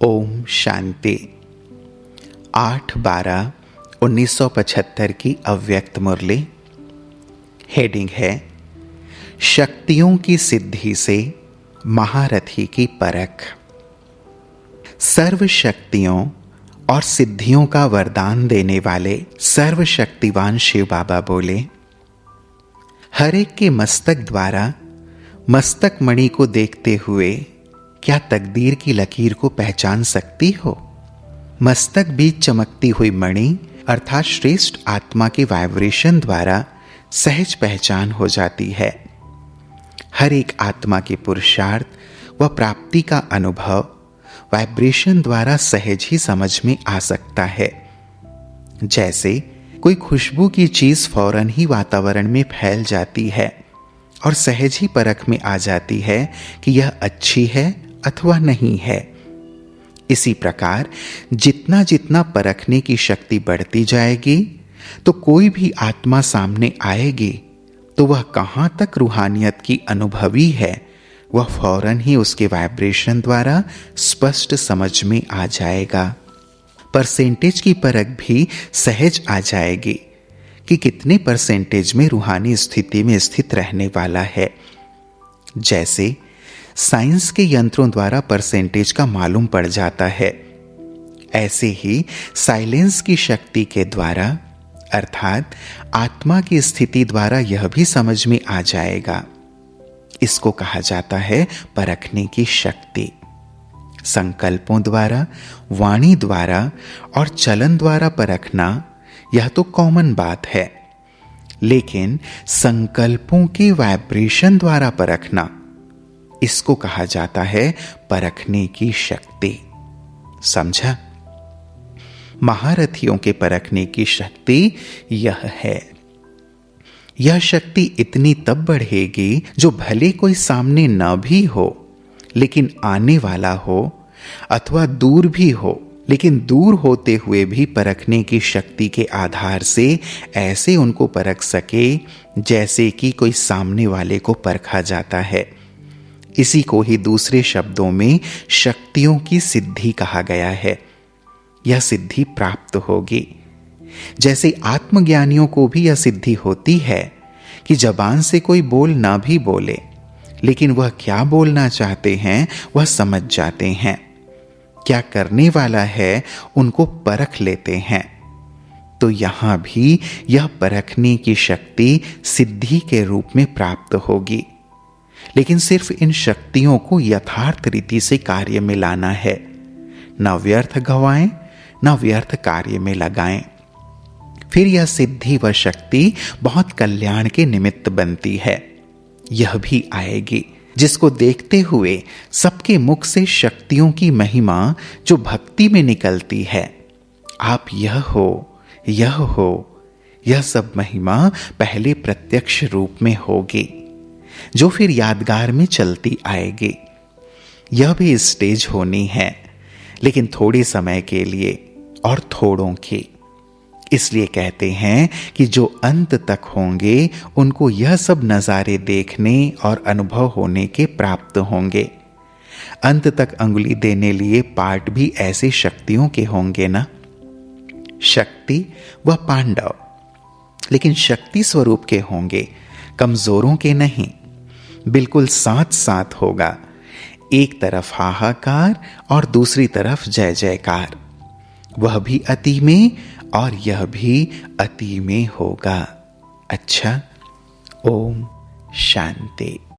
ओम शांति। 8/12/1975 की अव्यक्त मुरली। हेडिंग है शक्तियों की सिद्धि से महारथी की परख। सर्व शक्तियों और सिद्धियों का वरदान देने वाले सर्वशक्तिवान शिव बाबा बोले, हर एक के मस्तक द्वारा मस्तक मणि को देखते हुए क्या तकदीर की लकीर को पहचान सकती हो? मस्तक बीच चमकती हुई मणि अर्थात श्रेष्ठ आत्मा के वाइब्रेशन द्वारा सहज पहचान हो जाती है। हर एक आत्मा के पुरुषार्थ व प्राप्ति का अनुभव वाइब्रेशन द्वारा सहज ही समझ में आ सकता है। जैसे कोई खुशबू की चीज फौरन ही वातावरण में फैल जाती है और सहज ही परख में आ जाती है कि यह अच्छी है अथवा नहीं है। इसी प्रकार जितना जितना परखने की शक्ति बढ़ती जाएगी तो कोई भी आत्मा सामने आएगी तो वह कहां तक रूहानियत की अनुभवी है वह फौरन ही उसके वाइब्रेशन द्वारा स्पष्ट समझ में आ जाएगा। परसेंटेज की परख भी सहज आ जाएगी कि कितने परसेंटेज में रूहानी स्थिति में स्थित रहने वाला है। जैसे साइंस के यंत्रों द्वारा परसेंटेज का मालूम पड़ जाता है, ऐसे ही साइलेंस की शक्ति के द्वारा अर्थात आत्मा की स्थिति द्वारा यह भी समझ में आ जाएगा। इसको कहा जाता है परखने की शक्ति। संकल्पों द्वारा, वाणी द्वारा और चलन द्वारा परखना यह तो कॉमन बात है, लेकिन संकल्पों के वाइब्रेशन द्वारा परखना इसको कहा जाता है परखने की शक्ति। समझा? महारथियों के परखने की शक्ति यह है। यह शक्ति इतनी तब बढ़ेगी जो भले कोई सामने न भी हो लेकिन आने वाला हो अथवा दूर भी हो लेकिन दूर होते हुए भी परखने की शक्ति के आधार से ऐसे उनको परख सके जैसे कि कोई सामने वाले को परखा जाता है। इसी को ही दूसरे शब्दों में शक्तियों की सिद्धि कहा गया है। यह सिद्धि प्राप्त होगी। जैसे आत्मज्ञानियों को भी यह सिद्धि होती है कि जबान से कोई बोल ना भी बोले लेकिन वह क्या बोलना चाहते हैं वह समझ जाते हैं। क्या करने वाला है उनको परख लेते हैं। तो यहां भी यह परखने की शक्ति सिद्धि के रूप में प्राप्त होगी, लेकिन सिर्फ इन शक्तियों को यथार्थ रीति से कार्य में लाना है। न व्यर्थ गवाएं न व्यर्थ कार्य में लगाएं। फिर यह सिद्धि व शक्ति बहुत कल्याण के निमित्त बनती है। यह भी आएगी जिसको देखते हुए सबके मुख से शक्तियों की महिमा जो भक्ति में निकलती है, आप यह हो, यह सब महिमा पहले प्रत्यक्ष रूप में होगी जो फिर यादगार में चलती आएगी। यह भी स्टेज होनी है, लेकिन थोड़े समय के लिए और थोड़ों की। इसलिए कहते हैं कि जो अंत तक होंगे उनको यह सब नजारे देखने और अनुभव होने के प्राप्त होंगे। अंत तक अंगुली देने लिए पार्ट भी ऐसे शक्तियों के होंगे ना। शक्ति व पांडव, लेकिन शक्ति स्वरूप के होंगे, कमजोरों के नहीं। बिल्कुल साथ साथ होगा। एक तरफ हाहाकार और दूसरी तरफ जय जयकार। वह भी अति में और यह भी अति में होगा। अच्छा, ओम शांति।